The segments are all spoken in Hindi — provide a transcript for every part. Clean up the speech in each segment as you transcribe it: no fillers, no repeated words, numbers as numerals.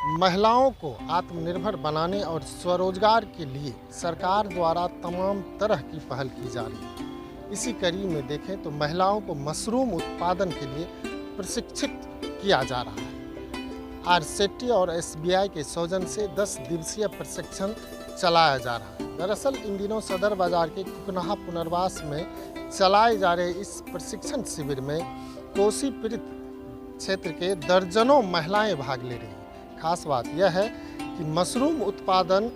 महिलाओं को आत्मनिर्भर बनाने और स्वरोजगार के लिए सरकार द्वारा तमाम तरह की पहल की जा रही है। इसी कड़ी में देखें तो महिलाओं को मशरूम उत्पादन के लिए प्रशिक्षित किया जा रहा है। आरसेटी और एसबीआई के सौजन्य से 10 दिवसीय प्रशिक्षण चलाया जा रहा है। दरअसल इन दिनों सदर बाजार के कुकनाहा पुनर्वास में चलाए जा रहे इस प्रशिक्षण शिविर में कोसी पीड़ित क्षेत्र के दर्जनों महिलाएं भाग ले रही हैं। खास बात यह है कि मशरूम उत्पादन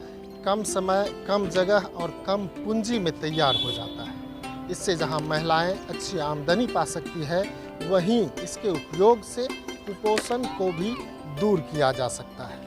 कम समय, कम जगह और कम पूंजी में तैयार हो जाता है। इससे जहां महिलाएं अच्छी आमदनी पा सकती है, वहीं इसके उपयोग से कुपोषण को भी दूर किया जा सकता है।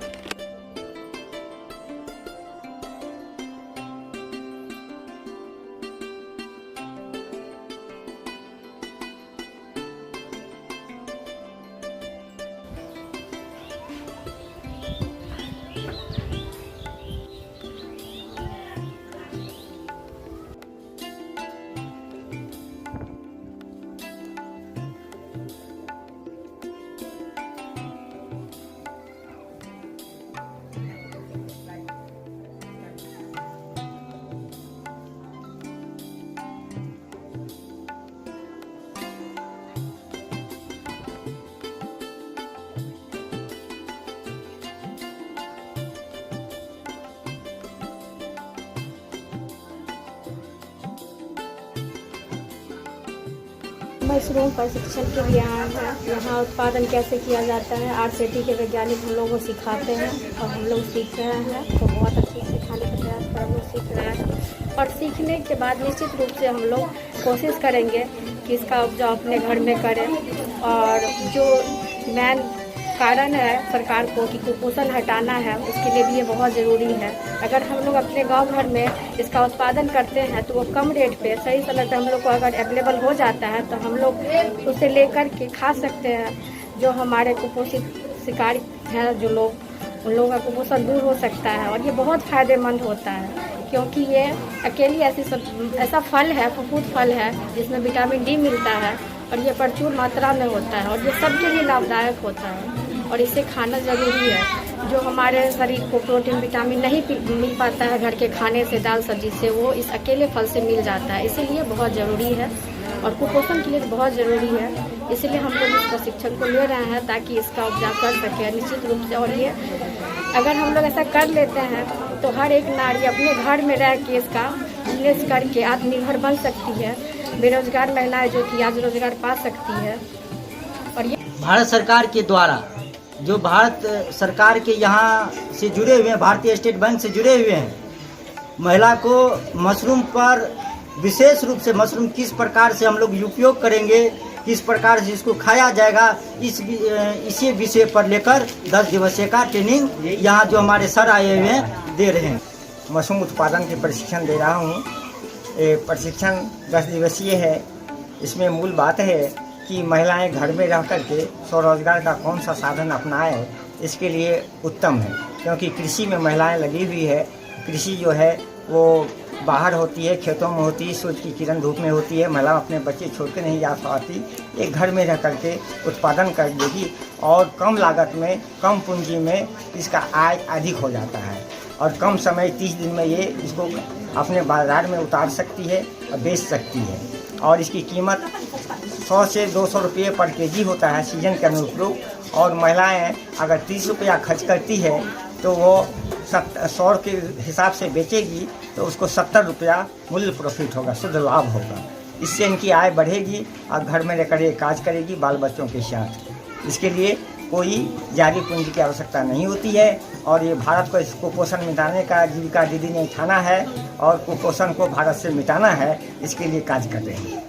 मशरूम प्रशिक्षण के लिए आए हैं। यहाँ उत्पादन कैसे किया जाता है आरसेटी के वैज्ञानिक हम लोगों को सिखाते हैं और हम लोग सीख रहे हैं। तो बहुत अच्छे से सिखाने का प्रयास कर हम लोग सीख रहे हैं और सीखने के बाद निश्चित रूप से हम लोग कोशिश करेंगे कि इसका उपजाऊ अपने घर में करें। और जो मेन कारण है सरकार को कि कुपोषण हटाना है, उसके लिए भी ये बहुत ज़रूरी है। अगर हम लोग अपने गांव घर में इसका उत्पादन करते हैं तो वो कम रेट पे सही समय पे हम लोग को अगर अवेलेबल हो जाता है तो हम लोग उसे लेकर के खा सकते हैं। जो हमारे कुपोषित शिकार हैं जो लोग, उन लोगों का कुपोषण दूर हो सकता है और ये बहुत फ़ायदेमंद होता है क्योंकि ये अकेली ऐसा फल है, फफूद फल है जिसमें विटामिन डी मिलता है और ये प्रचुर मात्रा में होता है और ये सबके लिए लाभदायक होता है और इसे खाना ज़रूरी है। जो हमारे शरीर को प्रोटीन विटामिन नहीं मिल पाता है घर के खाने से, दाल सब्जी से, वो इस अकेले फल से मिल जाता है। इसीलिए बहुत ज़रूरी है और कुपोषण के लिए बहुत ज़रूरी है। इसलिए हम लोग इस प्रशिक्षण को ले रहे हैं ताकि इसका उपजा कर सकें निश्चित रूप से। और ये अगर हम लोग ऐसा कर लेते हैं तो हर एक नारी अपने घर में रह के इसका बिजनेस करके आत्मनिर्भर बन सकती है। बेरोजगार महिलाएं जो कि आज रोजगार पा सकती है। और ये भारत सरकार के द्वारा जो भारत सरकार के यहाँ से जुड़े हुए हैं, भारतीय स्टेट बैंक से जुड़े हुए हैं, महिला को मशरूम पर विशेष रूप से मशरूम किस प्रकार से हम लोग उपयोग करेंगे, किस प्रकार से इसको खाया जाएगा, इसी विषय पर लेकर 10 दिवसीय का ट्रेनिंग यहाँ जो हमारे सर आए हुए हैं दे रहे हैं। मशरूम उत्पादन के प्रशिक्षण दे रहा हूँ। ये प्रशिक्षण 10 दिवसीय है। इसमें मूल बात है कि महिलाएं घर में रह कर के स्वरोजगार का कौन सा साधन अपनाएं, इसके लिए उत्तम है क्योंकि कृषि में महिलाएं लगी हुई है। कृषि जो है वो बाहर होती है, खेतों में होती है, सूरज की किरण धूप में होती है। महिला अपने बच्चे छोड़ के नहीं जा पाती, एक घर में रह करके उत्पादन कर देगी और कम लागत में, कम पूंजी में इसका आय अधिक हो जाता है और कम समय 30 दिन में ये इसको अपने बाजार में उतार सकती है और बेच सकती है। और इसकी कीमत 100 से 200 रुपये पर केजी होता है सीजन के अनुरूप। और महिलाएं अगर 30 रुपया खर्च करती है तो वो 100 के हिसाब से बेचेगी तो उसको 70 रुपया मूल्य प्रॉफिट होगा, शुद्ध लाभ होगा। इससे इनकी आय बढ़ेगी और घर में रहकर ये काज करेगी बाल बच्चों के साथ। इसके लिए कोई जारी पूंजी की आवश्यकता नहीं होती है और ये भारत को इस कुपोषण मिटाने का जीविका दीदी ने ठाना है और कुपोषण को भारत से मिटाना है, इसके लिए कार्य कर रहे हैं।